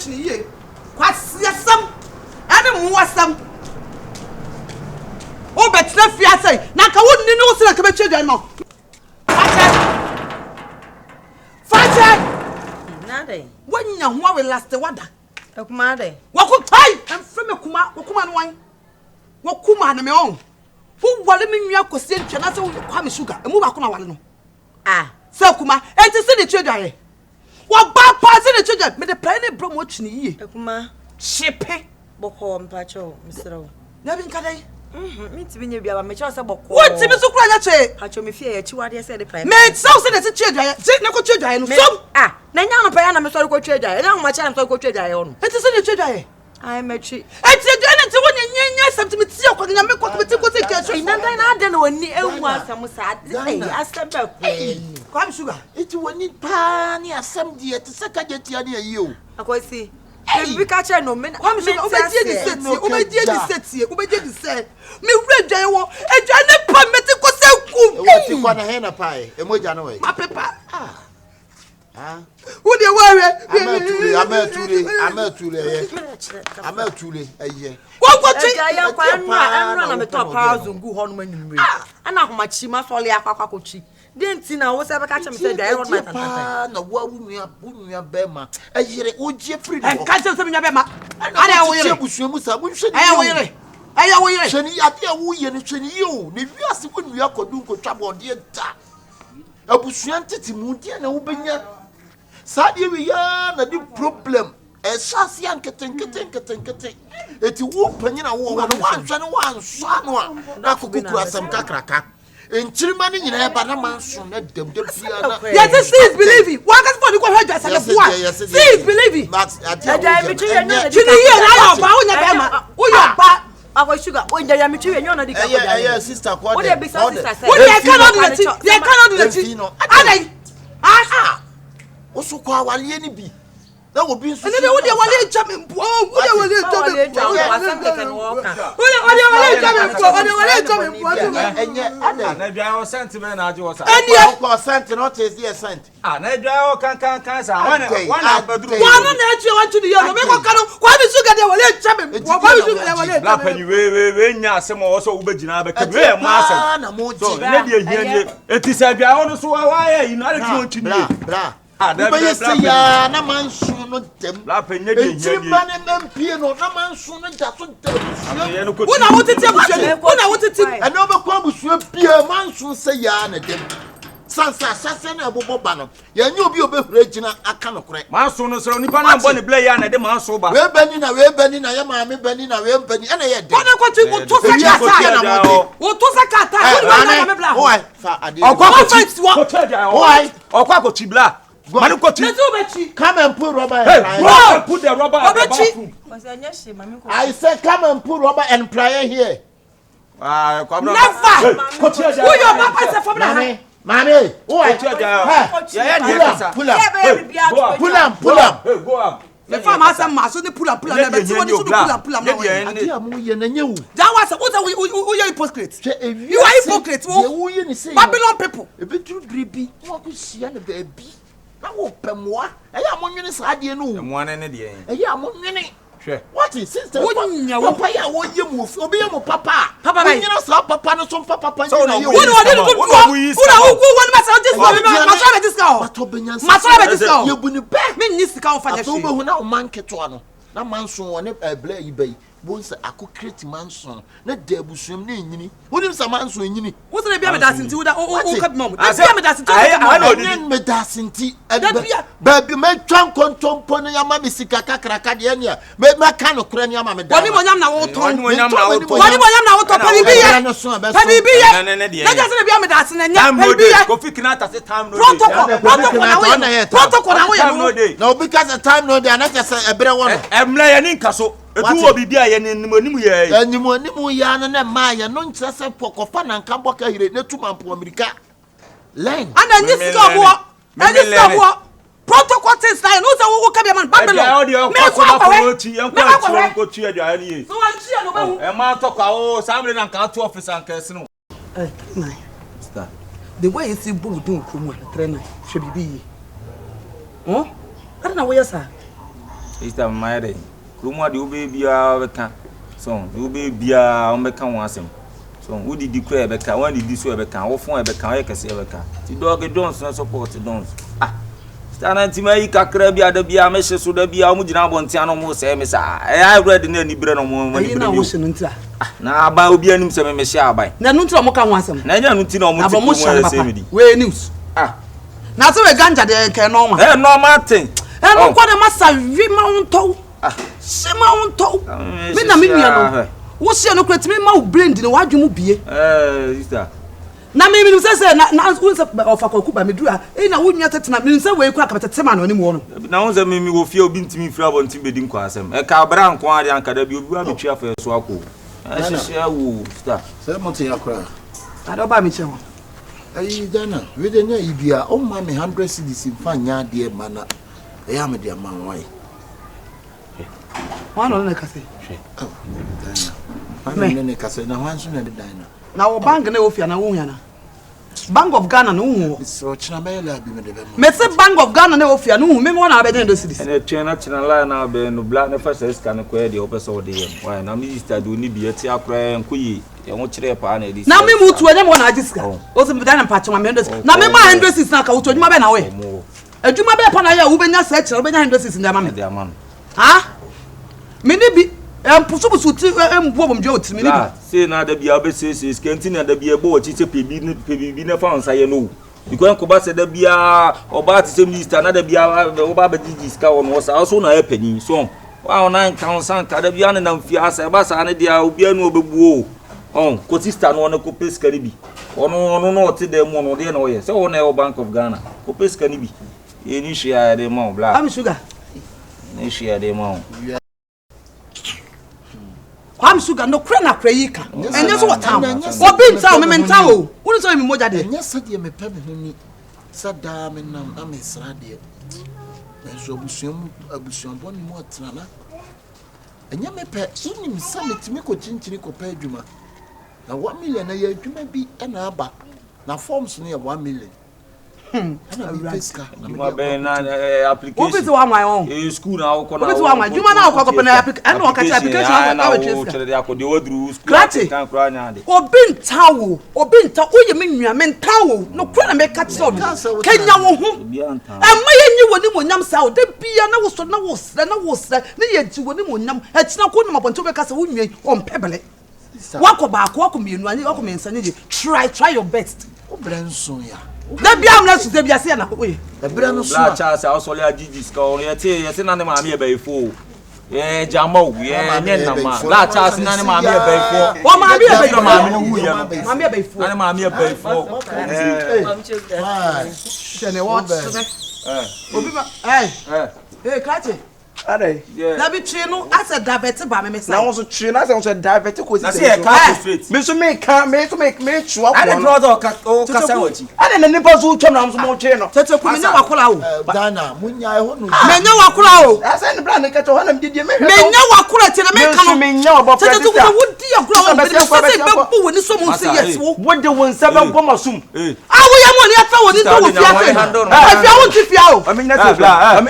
chini ye. Kwasiasam. Ane muwasam. O betra fiase. Na ka wonni no se na ka betwa no. Fakye. Nade. Wonya ho we last wada. Ekuma de. Wakutai. Emfrem ekuma, wakuma no wan. Wakuma na me on. Who wale me nwa kwose ntwa na se wo kwa me sugar. Emu ba ko na wale no. Ah, se ekuma. Enti se de twedwaye. Wa ba pa se de twedwa. Me de plan ne bro mo twini yie. Ekuma. Shipe. Boko mpacho, misro. Na bi nkadai. Me tibi nye bia ba me cha se boko. What tibi so kura nya che? Hacho me fie ye chi wade se de plan. Me so se de twedwaye. Se na ko twedwaye no. So ah, na nya no pa ya na me so ko twedwaye. Na ho ma cha na so ko twedwaye ono. Enti se de twedwaye. Ai mechi. Enti de na ti wonya nyenya septimiti akwa nya me ko ti ko se keso. Ina ndan na ade na woni ewu asam sa ade. Asem ba ko. Kwa sugar. Iti woni pa ni asem die te se ka jetia ni ayi o. Akosi. Ebi ka che no me. Kwa sugar obedie di seti, obedie di seti, obedie di se. Me wure dwan wo, edwan ne pa meti ko se ku. Wati kwa na he na pa e. Emoja no we. Ma pepa. Ah. Who dey worry? Amatule eye. What go ya kwa enra na me to pa zungu ho no manimre. Ana ahomachi ma sole akwa kochi. Denti na wo se be ka che me se dwa e ro ma tantata. Na wa wunua be ma. Ayire ogie free no. En ka che se me be ma. Ana wo yire. Busuamu sa bu hwe ni. Aya wo yire. Aya wo yire. Hwe ni ade a wo ye ni hwe ni yo. Ne wiase wunua kodu nkotwa bode da. Abusuan tete mu dia na wo benya. Sadi we ya na di problem esase ankete eti wo panyina wo no wanhwe no wanswa no a na kokukura asam kakraka enchirima ni nyina ba na manso na dem bia na yes see is believing what can for the go hajja sale see is believing but adia mi chi yenyo chini ye na yo ba wo nya be ma wo yo ba akwa sugar wo nja ya mi chi yenyo na di ka ko yeah sister ko wo dey be sister say wo dey cannot do the chi adai ah oso kwa wale ni bi na wo bi nsu ene de wo dey wale chame mpo wo dey wale chame mpo enye ada na bia o sent me na age wo sa ene ko sent not is the sent na bia o kan sa wana badru wana na echi wan to the yo me ko kanu kwa bi sugar dey wale chame mpo kwa bi sugar dey wale la pani we nya asem o so wo begina be ka we ma asem na mo so ne de ehia eti sa bia o no so wa ya yi na de ti onti ni bra Ubayese ya na mansu no dem. La penye de ehia ni. Mane mempie no na mansu no da so dem. Una wotete abusua. Una wotete. Ene obekwa abusua pie mansu se ya na dem. Sansa sase na abobo ba no. Ya nya obi obehura gina aka no kore. Mansu no so nipa na mbo ne ble ya na de mansu ba. We bani na ya maame bani na we bani ene ye dem. Bona kwatu woto sakata na mo. Woto sakata. Wona na me bla. Oi fa ade. Okwa ko tibla. Manu ko ti. Come and put rubber and put the rubber at the bathroom. I said come and put rubber and plier here. Come never. Who your papa say for me? Mommy, pull up. Go up. The farmer say so they pull up na be ti woni so pull up na ade amu ye na nyewu. That was who you hypocrite. You are hypocrite. Babylon people. E be tru bribi. Wo ko sia na ba bi. Na wo pemwa eya monwene saade no mo ne de eya monwene hwe what is sister papa ya wo yemu obi yemu papa nyina sa papa no so papa so no wo masa this masa this guy masa this guy you buni be me ni sika on fa so be hu na o man keto no na manso woni bla yi bai bonsa ako create manso na da abusuam na enyini woni sa manso enyini wo se bia me da sinti wo da o ka mom bia me da sinti me da sinti baby me twan kontompo no yama me sika kakraka de ene me ka no kura ne yama me da woni monyam na wo ton woni monyam na wo to pa bibiye na ja se bia me da sin enya bibiye ko fikina ta se time no protocol na wo na obi ka se time no dey na ja se ebre wo no emla ya ni nkaso etu obi bia ye ni animu ye animu ya no na ma ya no nkyere se pokofa na nka boka hire na tu mampo amerika len ana ni sika bo protocol things na no say wo ka be man Babylon me ko tu ya ni so wan chia no ba hu e ma to kwa o samre na nka to office anka se no star the way you see bull do nkomu na 39 hwe bibi yi oh kada na wo yesa Sister Mary, Kuma the baby are so you baby are Omeka Wansem. So, who did declare Becca? When did this ever come? Or for a Becca, I can see Becca. The dog don't support the dons. Ah, stand anti America, Crabia, the Bia Meshes, so the Bia Mujina Bontiano, most Emissa. I read in any bread on one. You know, now about being some Messia by. Nanutra Moka wants them. Nanutino, Motion, where news. Ah, now so a ganja there can no man. No, Martin. And what a massa, Vimount, Simount, Minamino. What's your no crate me mau blend in what you be? Sister. Na me say na of Fakokuba medua e na wonya tetena me say we kura kapete tema no anymore. Na won say me wo fie obi ntimi fra bo ntimi bedi nkwa asem. E ka bra nko ade anka da bi obi wa betwa fa so akọ. Ahihia wo sister. Say monte yakra. Ado ba me che ho. Ayi Dana, we dey na ibia o ma me 100 cedis mfa nya de mana. E ya me de ma wan. One on the cafe. Oh, Dana. I'm in the castle now. Once in the diner. Now, bank and Ofiana Wuyana. Bank of Ghana, no. So, Chinabella, Mr. Bank of Ghana, no Ofiano, me one of the cities. And a national line now, Ben, no black, the first can acquire the opposite of the year. Why, now, Mr. Do need be a tea cry and Kuyi. You want to pan it. Now, me move to anyone I just got. Also, Madame Patch, my members. Now, me my address is not out to my away. A Juma Panaya, who been just such a addresses in their mamma. Ah? Maybe pusubu suti mbom jo timi ni bi say na da bia obesese skenti na da bia bo chiche pebi na fa nsaye no because ko ba se da bia oba ti se minister na da bia oba ba digi ska won wo sa so na epanyi so wa ona kan san ka da bia na mfi asa ba sa na dia obi anu obebu o ko sister no na ko peska ni bi ono no ti da mu no de na wo ye se wo na Bank of Ghana ko peska ni bi ye ni share de mo black am sugar ni share de mo I'm sugar no crana crayika. And that's what town. Or being town, me mentao. Who is me moja de? Yes, said ye me pebe me. Sadam and I'm a sradia. And so abusium boni mo trana. And ye me pe in summit me ko chinchini ko peduma. Now 1 million a year you may be an abba. Now forms near 1 million. Application. My own school now. You now open application. Or bin towel, or bin towel, you mean you mean towel, no crane make cut so. Can you? And my when you south, the piano was near to when you it's not good up until because on pebble. Walk back, walk me, and you walk me and try your best. That be am less to be a na we. The brand of Charles also le Gigi score yet na ma me be fo. Jamo na that Charles na ma me be fo. O ma me be fo. Ma me be fo. Na ma me be fo. Shene what? Obi ma Kati. Ade. Na bi twi no asa divert ba me say. Na won so twi na say won so divert ko si. Na say ka straight. Me so me twa ko. Ade brother o kasa wachi. Ade na nipa so twam na so mo twi no. Tete ku me nya wakola o. Dana munya ho no. Me nya wakola o. Asa ne bra ne ka to ho na me die me. Me nya wakola ti na me ka no. Me nya obo president. Tete ku wo di agro o be say be bu woni so mo say yes wo. Wo de won sa be bom asum. Awo ya mo ne afa woni to wo fia fe. Afia won ti fia o. Me nya ti bla.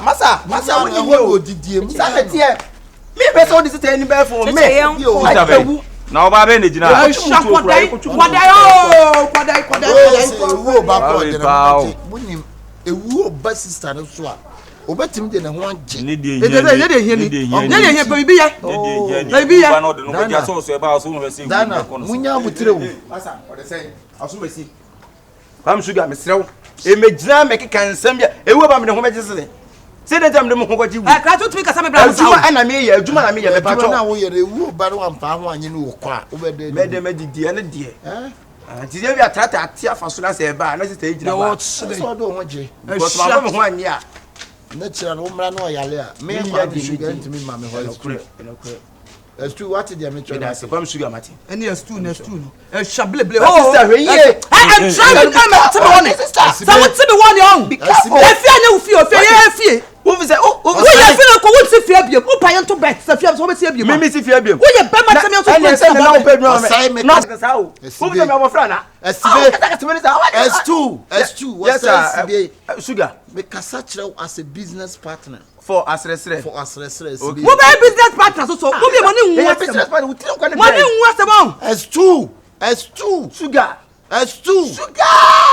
Masa Masa when you go didie me be so this any be for me na oba be ne gina kwadai ewu ba ko de na munim ewu oba sister no so a obetim de ne ho age ne de hia baby ya baby ya no de no be just so e ba so no hwese munya mutire wo masa o de say aso besi am sugar me srew e me gina me keka nsam ya ewu ba me ne ho megese say that I'm the Mokoji. I can't to make a summer brand. And I may a Juma, I may a patron. Now we are a woo, but one pound, you know, over there. Made them a dear and a dear. Did you ever try to tear for soon as a bar? Let's say, no, what's the one, Jay? But 1 year. Natural woman, no, Yalia. May I be sugar to me, Mamma? As to what did you make some sugar, Martin? And yes, two, next two. A shabble. Oh, I'm trying to come out to one. Someone to the one young. If you know, fear. Who is that? Oh, I feel like I want to fear you. Oh, I am to bet. The fear always here. You may miss if you have you. Oh, you bet my time to send a bedroom. Not as how. Who is our friend? S2. Yes, sir. Sugar. Make a such as a business partner. for asresre. For asresre. Mo be business partner so. Mo be money nwa. Business partner we tell kwani. Money nwa sebon. S2. Sugar. S2.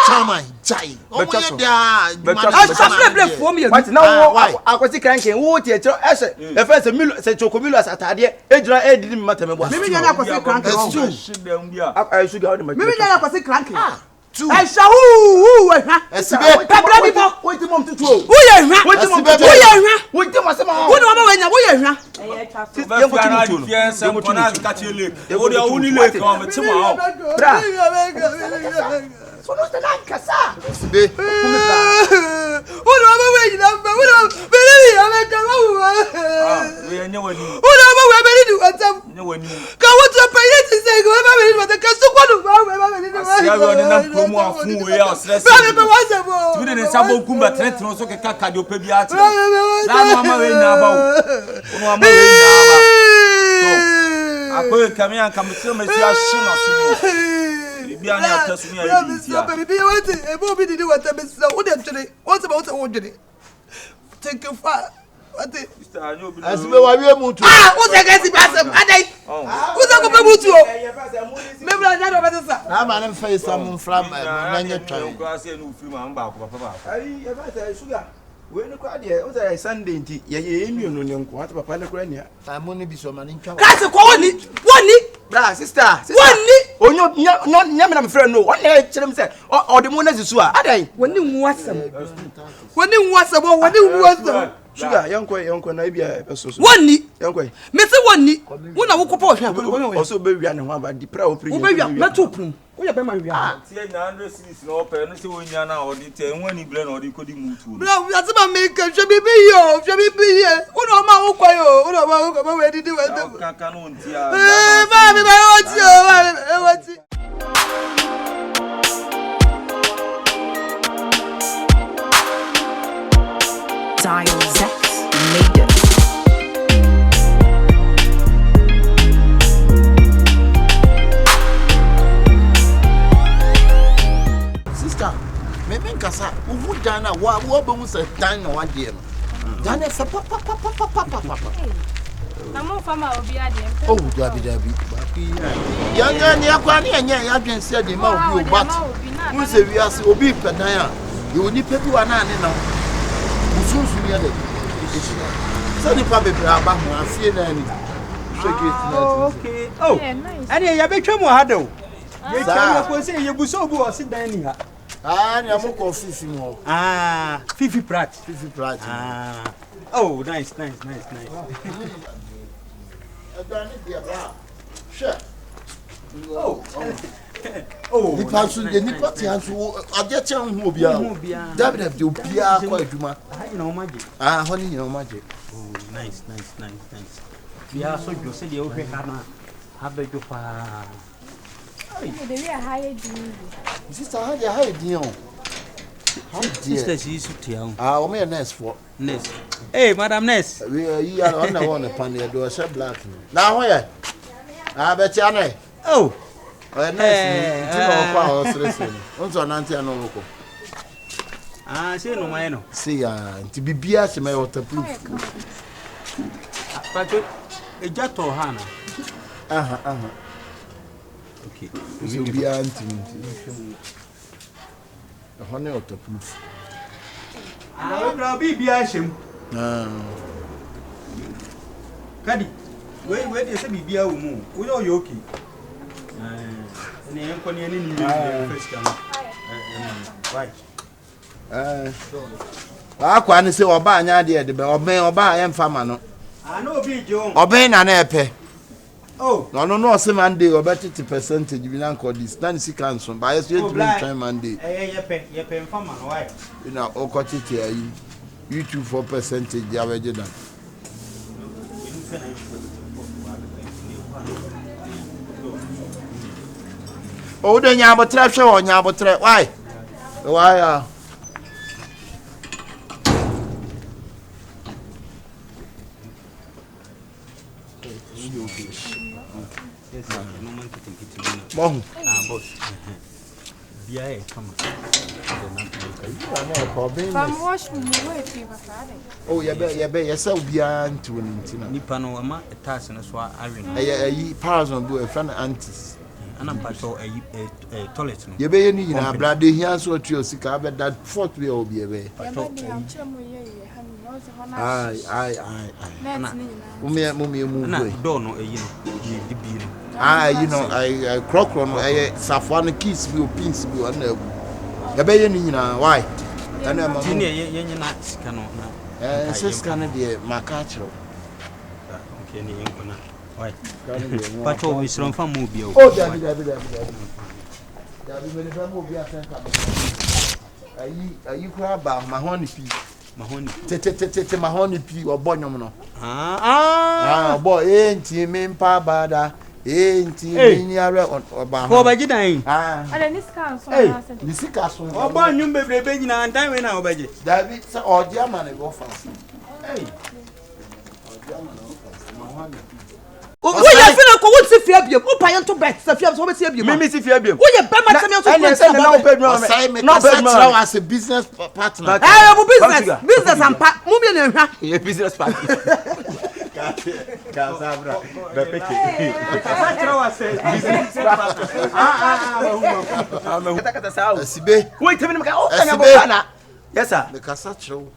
Chama jai. O mo ye dia. Asresre for me. What now akwati kranken wo tie tro ese e fa se milo se chokomilo asatade ejira edidi matamebo. Me nya na kwase kranken. S2. Sugar o de ma. Me nya na kwase kranken. Two. I shall who Esibe. Pabla people. Wait mom tutu o. Who ye hwa? Wait mom Who ye hwa? Wait dem asema. Who no ma wenya? Who ye hwa? So no stand kasa. Esibe. Who no ma wenya? Who no believe you make am. We anya wani. Who no ma we believe you want am. Anya wani. Ka what to pay it say go ma believe what ka so kwanu ma believe. Sia we on na promo afun we ya stress. Ba me wa se bo. Tu de sabo kumba tretro so ke kaka de opa bi ati. Na no ama we nya ba o. No ama we nya ba. So akoy kamia kamtiro mesi ashina sumo. Bia na atasu ya yi. Ya baby what e bo bi di what me so wo dem tire. What about wo dwene? Take you far. What Esibe wa wie mutu. Wo se ga si basem adai. Wo se ko be mutu o. Me bra nya do be sa. Na ma na fa sam fram na nya twan. Ko ase no ufiri ma mba ko papa. Ai e ba say sugar. We no kwa de o say Sunday nti ye enu no ne nko ata papa le kura nia. Amo ni bi so ma ni ntwa. Ka se ko woni. Bra sister. Woni. Onyo nya me na me friend no. Won na kire me say o de mo na zisu a. Adai. Woni nwu asem. Woni nwu asem. Woni nwu asem. Sugar yanko na bia e so. Woni. Yanko. Me se woni. Wo na wo kopa ohwe akon. O so be wia ne ho aba di pra o pre. Wo be wia meto pun. Wo ya be ma wia. Tie na 100 series na opa no se wonya na odi te nwani bre na odi kodi mutu. Bra ya se ma make hwe bibi yo, hwe bibi ye. Wo na ma wo kwa yo, wo na ma wo kwa ma we didi we dem. Kaka no ntia. Ba mi ba wo ti o, ba mi wo ti. Dial Zex made it. Sister, me kasa wo dana wo be mu se dan na wa de no. Dana se papa. Na mo fama obi ade. Oh, dabi. Yanga ni akwa ni enya ya dwense de ma obi o bat. Mu se wi ase obi pedan a, ye oni pe bi wa na ne na. Musunsu ya de. So ni pa bebre aba ho afie na ni. Okay. Oh. Ani ya betwa mu ha do. Ye twa ko se ye buso obi o se dan ni ha. Ni amo ko fifi mo. Fifi Prat. Oh, nice. Adani dia bra. Sure. Oh. Ni pa so de ni pa ti anso ade che hu obi a. David de obi a kwa adwuma. Na o maje. Honi ni o maje. Oh, nice. Bia so jo se de o hwe ha na. Ha bejo pa. De we high di. Sister, how dey hide you? Sister, she is to you. O me nurse for. Nurse. Hey, Madam Nurse. We you are on the one pan there do she black. Now where? Bet you na. Oh. Nurse, you know kwa hospital. Onto nanti ano ko. Say no my no. See nti bibia she me waterproof. Pato e jato hana. Okay. So be anti. Honey waterproof. We be bia shem. Kadi. We dey say bibia wo mu. We no you okay. Ne enko ne ni first come. Right. Akwa ni say oba anya de de be oba em fama no. No be jo. Oben na na epe. Oh. No say Monday over 30% bi na call this. Na si cancel. But yes you try Monday. Ye pe fama no why? You know okotiti ayi. YouTube 4% ya weje dan. Oh, the nyabotre hwe o nyabotre. Why? Why? Bon. Boss. bia e kama From wash me away, fever Friday. Oh, yes, I'll be anti nipa no ama tax no so awe no a person do a friend aunties. And I'm part of a toilet no You be any brother here, so to your sick, but that fourth will be away. Aye. Mummy, door no e yin you know, I crock on a safwan kiss will pins will and the bayon why? And I'm a yen na sika no na sis can be my catcher. Okay, ni enkona why but we from fam mo bia Oh, David. David, when the family be a friend. Are you crab about my honey pea? Mahoni Tete mahoni pea or bonum no. Boy, Ain't him pa bada. Ain't him near on about. ko ba gidan And this can so This is castle. oba nyum bebrebe nyina dan we na obaje David, so or dear man go fast. Hey. Wo ye fina ko wo ti fi abiem. Wo pa ye to bet. Se fi abiem so be ti abiem. mimi si fi abiem Wo ye be ma temi so na opedro No, but as a business partner. Eh, mo business and pa. Mo bi na hwa. ye business partner Kasabra da peke kasabra wa say business partner kata sawo Sibe. wait tell me o kanya bo kana yes sir The Casatro.